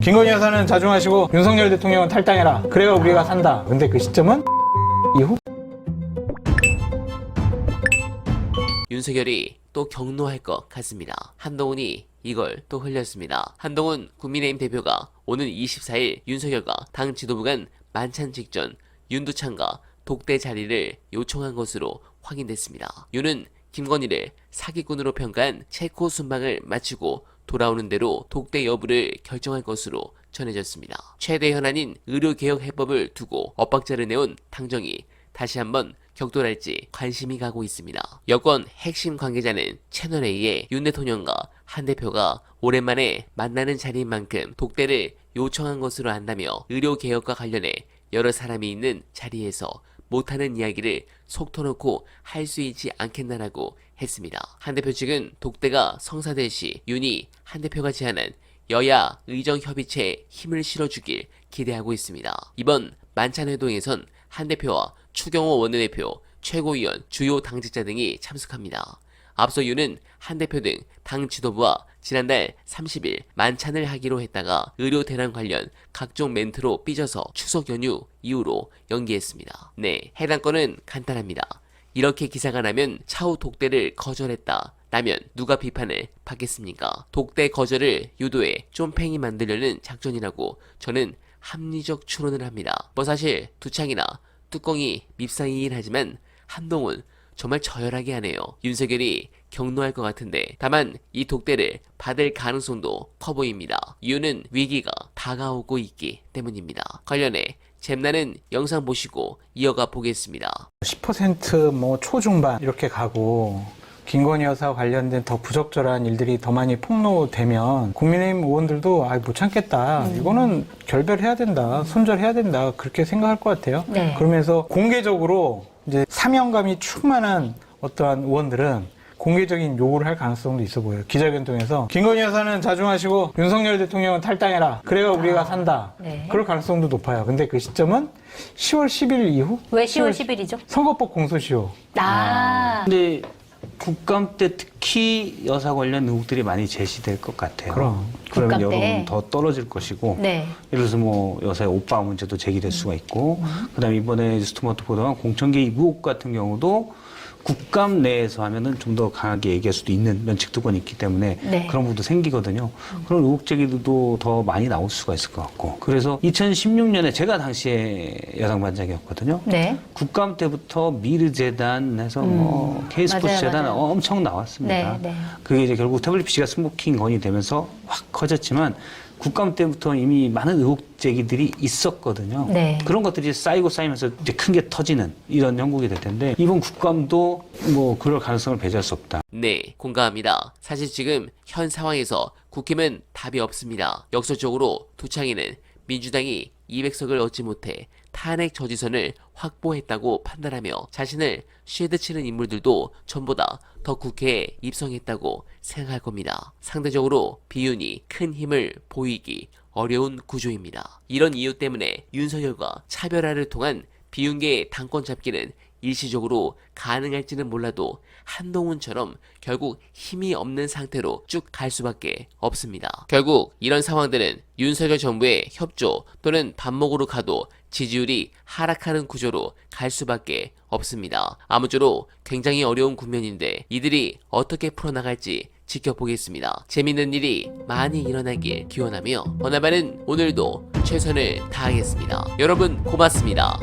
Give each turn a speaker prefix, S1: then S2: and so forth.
S1: 김건희 여사는 자중하시고 윤석열 대통령은 탈당해라. 그래야 우리가 산다. 근데 그 시점은 이후?
S2: 윤석열이 또 격노할 것 같습니다. 한동훈이 이걸 또 흘렸습니다. 한동훈 국민의힘 대표가 오는 24일 윤석열과 당 지도부 간 만찬 직전 윤두창과 독대 자리를 요청한 것으로 확인됐습니다. 윤은 김건희를 사기꾼으로 평가한 체코 순방을 마치고 돌아오는 대로 독대 여부를 결정할 것으로 전해졌습니다. 최대 현안인 의료개혁 해법을 두고 엇박자를 내온 당정이 다시 한번 격돌할지 관심이 가고 있습니다. 여권 핵심 관계자는 채널A에 윤 대통령과 한 대표가 오랜만에 만나는 자리인 만큼 독대를 요청한 것으로 안다며 의료개혁과 관련해 여러 사람이 있는 자리에서 못하는 이야기를 속 터놓고 할 수 있지 않겠나라고 했습니다. 한 대표 측은 독대가 성사될 시 윤이 한 대표가 제안한 여야 의정협의체에 힘을 실어주길 기대하고 있습니다. 이번 만찬회동에선 한 대표와 추경호 원내대표, 최고위원, 주요 당직자 등이 참석합니다. 앞서 윤은 한 대표 등 당 지도부와 지난달 30일 만찬을 하기로 했다가 의료 대란 관련 각종 멘트로 삐져서 추석 연휴 이후로 연기했습니다. 네, 해당 건은 간단합니다. 이렇게 기사가 나면 차후 독대를 거절했다 라면 누가 비판을 받겠습니까? 독대 거절을 유도해 쫌팽이 만들려는 작전이라고 저는 합리적 추론을 합니다. 뭐 사실 두창이나 뚜껑이 밉상이긴 하지만 한동훈 정말 저열하게 하네요. 윤석열이 격노할 것 같은데 다만 이 독대를 받을 가능성도 커 보입니다. 이유는 위기가 다가오고 있기 때문입니다. 관련해 잼나는 영상 보시고 이어가 보겠습니다.
S1: 10% 초중반 이렇게 가고 김건희 여사 관련된 더 부적절한 일들이 더 많이 폭로되면 국민의힘 의원들도 못 참겠다. 이거는 결별해야 된다. 손절해야 된다. 그렇게 생각할 것 같아요.
S3: 네.
S1: 그러면서 공개적으로 이제 사명감이 충만한 어떠한 의원들은 공개적인 요구를 할 가능성도 있어 보여요. 기자회견 통해서 김건희 여사는 자중하시고 윤석열 대통령은 탈당해라. 그래야 우리가 산다.
S3: 네.
S1: 그럴 가능성도 높아요. 근데 그 시점은 10월 10일 이후?
S3: 왜 10월 10일이죠?
S1: 선거법 공소시효.
S4: 근데 국감 때 특히 여사 관련 의혹들이 많이 제시될 것 같아요.
S1: 그럼.
S4: 그러면
S3: 국감 때.
S4: 여론은 더 떨어질 것이고,
S3: 네.
S4: 예를 들어서 뭐 여사의 오빠 문제도 제기될 수가 있고, 그다음에 이번에 스토마토 보도한 공천 개입 의혹 같은 경우도 국감 내에서 하면은 좀 더 강하게 얘기할 수도 있는 면책특권이 있기 때문에
S3: 네.
S4: 그런 부분도 생기거든요. 그런 의혹 제기도 더 많이 나올 수가 있을 것 같고. 그래서 2016년에 제가 당시에 여당반장이었거든요.
S3: 네.
S4: 국감 때부터 미르재단에서 뭐 K스포츠
S3: 맞아요,
S4: 재단
S3: 맞아요.
S4: 엄청 나왔습니다.
S3: 네, 네.
S4: 그게 이제 결국 태블릿 PC가 스모킹 건이 되면서 확 커졌지만 국감 때부터 이미 많은 의혹 제기들이 있었거든요.
S3: 네.
S4: 그런 것들이 쌓이면서 이제 큰 게 터지는 이런 형국이 될 텐데 이번 국감도 뭐 그럴 가능성을 배제할 수 없다.
S2: 네, 공감합니다. 사실 지금 현 상황에서 국힘은 답이 없습니다. 역설적으로 두창이는 민주당이 200석을 얻지 못해 탄핵 저지선을 확보했다고 판단하며 자신을 쉐드치는 인물들도 전보다 더 국회에 입성했다고 생각할 겁니다. 상대적으로 비윤이 큰 힘을 보이기 어려운 구조입니다. 이런 이유 때문에 윤석열과 차별화를 통한 비윤계의 당권 잡기는 일시적으로 가능할지는 몰라도 한동훈처럼 결국 힘이 없는 상태로 쭉 갈 수밖에 없습니다. 결국 이런 상황들은 윤석열 정부의 협조 또는 반목으로 가도 지지율이 하락하는 구조로 갈 수밖에 없습니다. 아무쪼록 굉장히 어려운 국면인데 이들이 어떻게 풀어나갈지 지켜보겠습니다. 재밌는 일이 많이 일어나길 기원하며 어나바는 오늘도 최선을 다하겠습니다. 여러분 고맙습니다.